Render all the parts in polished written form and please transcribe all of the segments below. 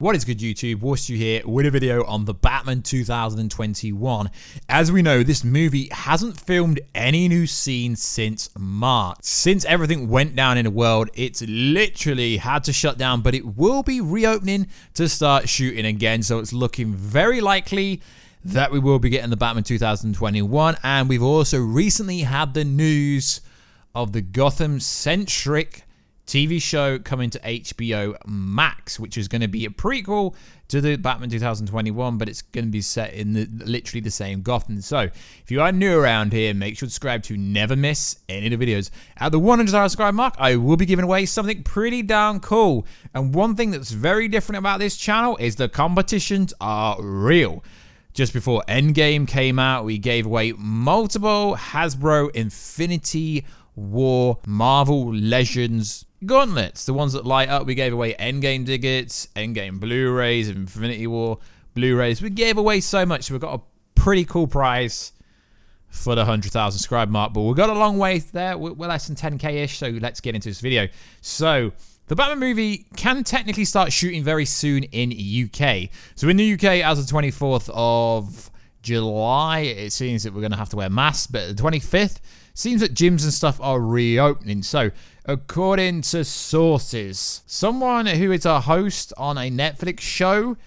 What is good, YouTube? Warstu here with a video on the Batman 2021. As we know, this movie hasn't filmed any new scenes since March. Since everything went down in the world, it's literally had to shut down, but it will be reopening to start shooting again. So it's looking very likely that we will be getting the Batman 2021. And we've also recently had the news of the Gotham-centric TV show coming to HBO Max, which is going to be a prequel to the Batman 2021, but it's going to be set in literally the same Gotham. So if you are new around here, make sure to subscribe to never miss any of the videos. At the 100 subscribe mark, I will be giving away something pretty darn cool. And one thing that's very different about this channel is the competitions are real. Just before EndGame came out, we gave away multiple Hasbro Infinity War Marvel Legends gauntlets, the ones that light up. We gave away EndGame tickets, EndGame Blu-rays, Infinity War Blu-rays. We gave away so much, so we've got a pretty cool prize for the 100,000 subscribe mark, but we've got a long way there. We're less than 10k-ish, so let's get into this video. So the Batman movie can technically start shooting very soon in UK. So in the UK, as of the 24th of July, it seems that we're going to have to wear masks, but the 25th, seems that gyms and stuff are reopening. So according to sources, someone who is a host on a Netflix show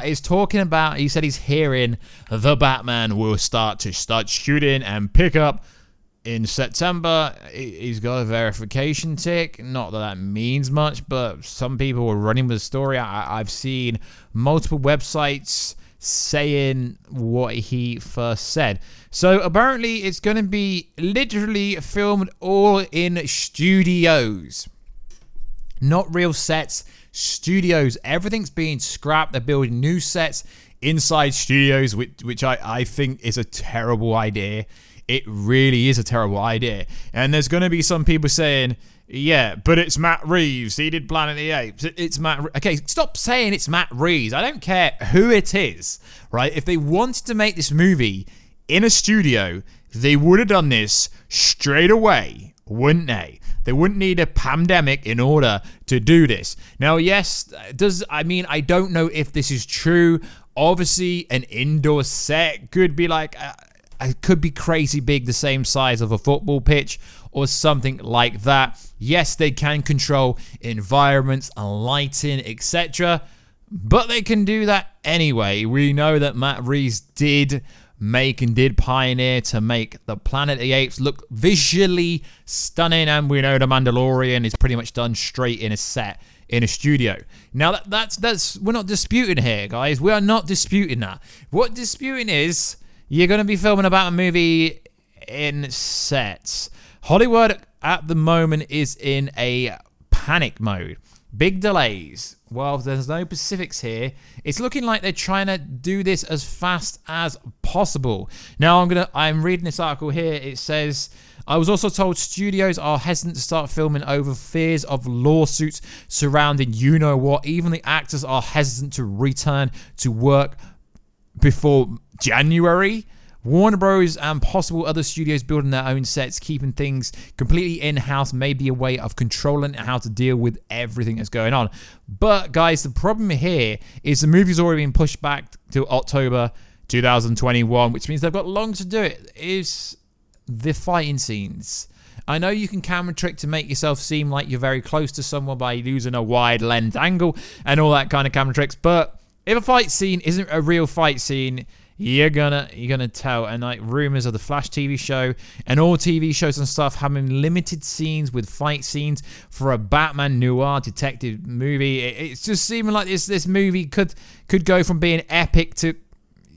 is talking about, he said he's hearing the Batman will start shooting and pick up in September. He's got a verification tick. Not that that means much, but some people are running with the story. I've seen multiple websites saying what he first said. So apparently it's going to be literally filmed all in studios. Not real sets, studios. Everything's being scrapped. They're building new sets inside studios, which I think is a terrible idea. It really is a terrible idea. And there's going to be some people saying, yeah, but it's Matt Reeves. He did Planet of the Apes. It's Matt. Okay, stop saying it's Matt Reeves. I don't care who it is, right? If they wanted to make this movie in a studio, they would have done this straight away, wouldn't they? They wouldn't need a pandemic in order to do this. Now, yes, I don't know if this is true. Obviously, an indoor set could be like, it could be crazy big, the same size of a football pitch or something like that. Yes, they can control environments, lighting, etc., but they can do that anyway. We know that Matt Reeves did make and did pioneer to make the Planet of the Apes look visually stunning, and we know the Mandalorian is pretty much done straight in a set in a studio. Now that's we're not disputing here, guys. We are not disputing that. What disputing is, you're going to be filming about a movie in sets. Hollywood at the moment is in a panic mode. Big delays. Well, there's no specifics here. It's looking like they're trying to do this as fast as possible. Now, I'm reading this article here. It says, I was also told studios are hesitant to start filming over fears of lawsuits surrounding you-know-what. Even the actors are hesitant to return to work before January. Warner Bros. And possible other studios building their own sets, keeping things completely in-house may be a way of controlling how to deal with everything that's going on. But guys, the problem here is the movie's already been pushed back to October 2021, which means they've got long to do it. Is the fighting scenes. I know you can camera trick to make yourself seem like you're very close to someone by using a wide lens angle and all that kind of camera tricks, but if a fight scene isn't a real fight scene, you're gonna tell. And like rumors of the Flash TV show and all TV shows and stuff having limited scenes with fight scenes for a Batman noir detective movie, it's just seeming like this movie could go from being epic to,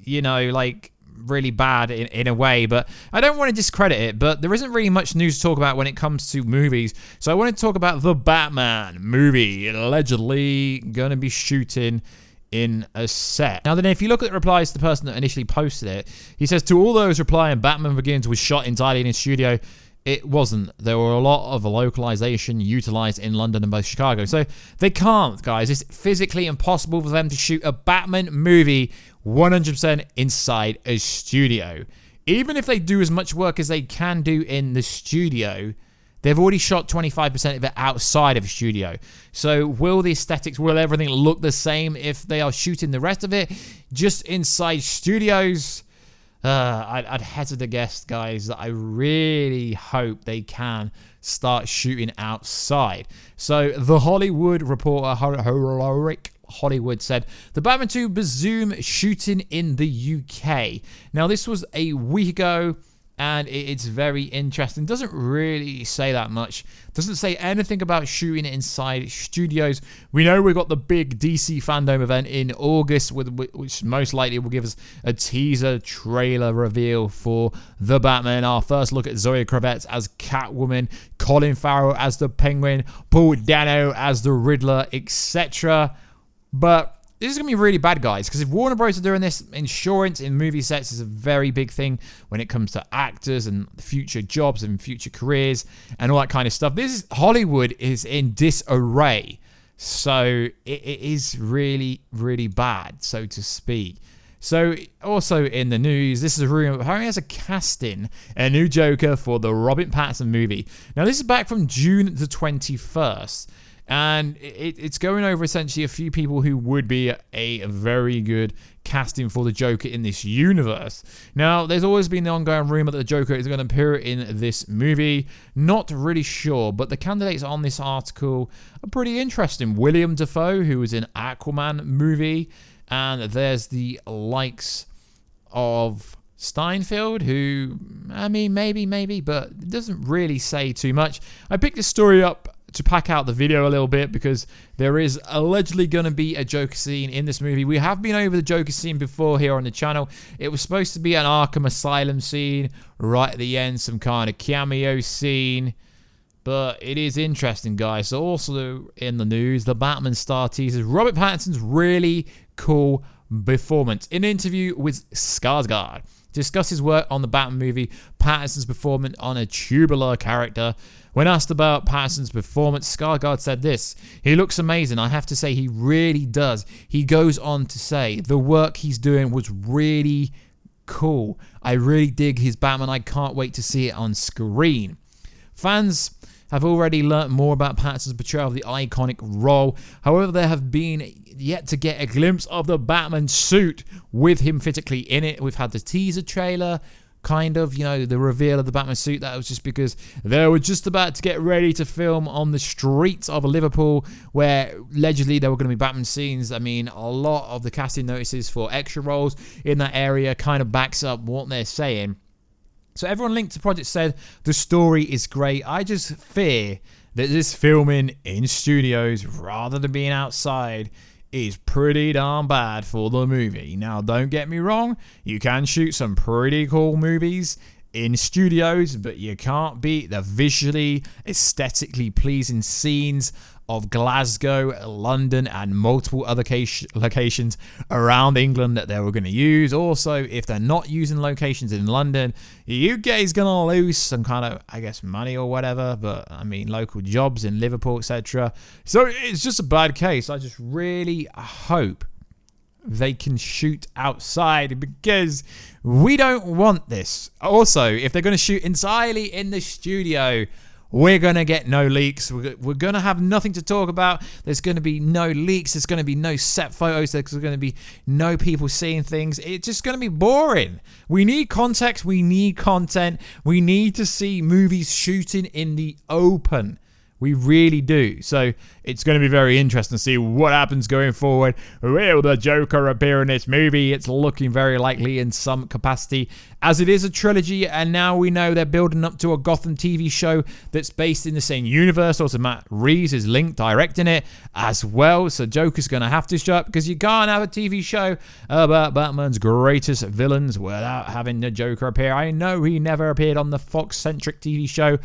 you know, like really bad in a way. But I don't want to discredit it, but there isn't really much news to talk about when it comes to movies. So I want to talk about the Batman movie allegedly gonna be shooting in a set. Now then, if you look at the replies to the person that initially posted it, he says, to all those replying, Batman Begins was shot entirely in a studio. It wasn't. There were a lot of localization utilized in London and both Chicago. So they can't, guys. It's physically impossible for them to shoot a Batman movie 100% inside a studio. Even if they do as much work as they can do in the studio, they've already shot 25% of it outside of a studio. So will the aesthetics, will everything look the same if they are shooting the rest of it just inside studios? I'd hazard a guess, guys, that I really hope they can start shooting outside. So the Hollywood Reporter, Hollywood, said the Batman 2 resume shooting in the UK. Now, this was a week ago, and it's very interesting. Doesn't really say that much. Doesn't say anything about shooting inside studios. We know we've got the big DC Fandom event in August, which most likely will give us a teaser trailer reveal for The Batman. Our first look at Zoe Kravitz as Catwoman, Colin Farrell as the Penguin, Paul Dano as the Riddler, etc. But this is going to be really bad, guys, because if Warner Bros. Are doing this, insurance in movie sets is a very big thing when it comes to actors and future jobs and future careers and all that kind of stuff. Hollywood is in disarray. So it is really, really bad, so to speak. So also in the news, this is a rumor. Harry has a casting a new Joker for the Robert Pattinson movie. Now, this is back from June the 21st. And it's going over essentially a few people who would be a very good casting for the Joker in this universe. Now, there's always been the ongoing rumor that the Joker is going to appear in this movie. Not really sure, but the candidates on this article are pretty interesting. William Dafoe, who was in Aquaman movie, and there's the likes of Steinfeld, who, I mean, maybe, but it doesn't really say too much. I picked this story up to pack out the video a little bit because there is allegedly going to be a Joker scene in this movie. We have been over the Joker scene before here on the channel. It was supposed to be an Arkham Asylum scene right at the end, some kind of cameo scene. But it is interesting, guys. So also in the news, the Batman star teases Robert Pattinson's really cool performance. In an interview with Skarsgård, discuss his work on the Batman movie, Pattinson's performance on a tubular character. When asked about Pattinson's performance, Skarsgård said this: "He looks amazing. I have to say, he really does." He goes on to say, "The work he's doing was really cool. I really dig his Batman. I can't wait to see it on screen." Fans have already learnt more about Pattinson's portrayal of the iconic role. However, there have been yet to get a glimpse of the Batman suit with him physically in it. We've had the teaser trailer, kind of, the reveal of the Batman suit. That was just because they were just about to get ready to film on the streets of Liverpool, where allegedly there were going to be Batman scenes. I mean, a lot of the casting notices for extra roles in that area kind of backs up what they're saying. So everyone linked to the project said the story is great. I just fear that this filming in studios rather than being outside is pretty darn bad for the movie. Now, don't get me wrong, you can shoot some pretty cool movies in studios, but you can't beat the visually, aesthetically pleasing scenes of Glasgow, London, and multiple other locations around England that they were going to use. Also, if they're not using locations in London, the UK is going to lose some kind of, I guess, money or whatever, but I mean, local jobs in Liverpool, etc. So it's just a bad case. I just really hope they can shoot outside, because we don't want this. Also, if they're going to shoot entirely in the studio, we're going to get no leaks. We're going to have nothing to talk about. There's going to be no leaks. There's going to be no set photos. There's going to be no people seeing things. It's just going to be boring. We need context. We need content. We need to see movies shooting in the open. We really do. So it's going to be very interesting to see what happens going forward. Will the Joker appear in this movie? It's looking very likely in some capacity, as it is a trilogy, and now we know they're building up to a Gotham TV show that's based in the same universe. Also, Matt Reeves is linked directing it as well. So Joker's going to have to show up, because you can't have a TV show about Batman's greatest villains without having the Joker appear. I know he never appeared on the Fox-centric TV show,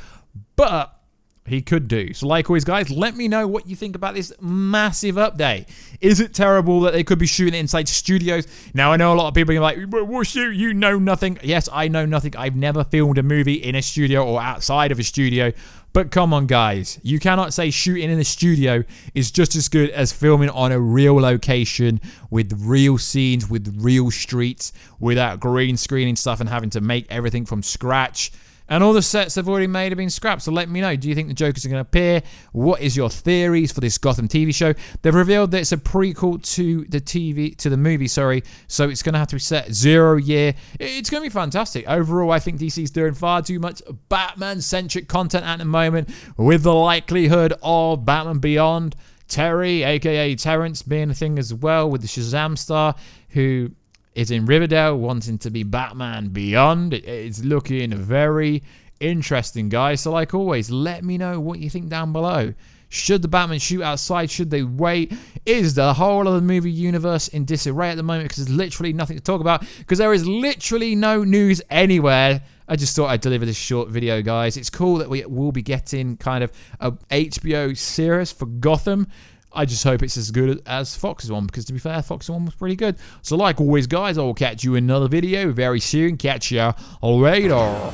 but he could do. So like always, guys, let me know what you think about this massive update. Is it terrible that they could be shooting it inside studios? Now, I know a lot of people are like, Warstu, you know nothing. Yes, I know nothing. I've never filmed a movie in a studio or outside of a studio. But come on, guys. You cannot say shooting in a studio is just as good as filming on a real location with real scenes, with real streets, without green screening stuff and having to make everything from scratch. And all the sets they've already made have been scrapped. So let me know. Do you think the Jokers are going to appear? What is your theories for this Gotham TV show? They've revealed that it's a prequel to the movie, sorry. So it's going to have to be set 0 year. It's going to be fantastic. Overall, I think DC's doing far too much Batman-centric content at the moment, with the likelihood of Batman Beyond. Terry, aka Terrence, being a thing as well, with the Shazam star who is in Riverdale wanting to be Batman Beyond. It's looking very interesting, guys. So like always, let me know what you think down below. Should the Batman shoot outside? Should they wait? Is the whole of the movie universe in disarray at the moment because there's literally nothing to talk about? Because there is literally no news anywhere. I just thought I'd deliver this short video, guys. It's cool that we will be getting kind of a HBO series for Gotham. I just hope it's as good as Fox's one, because to be fair, Fox's one was pretty good. So like always, guys, I will catch you in another video very soon. Catch ya later.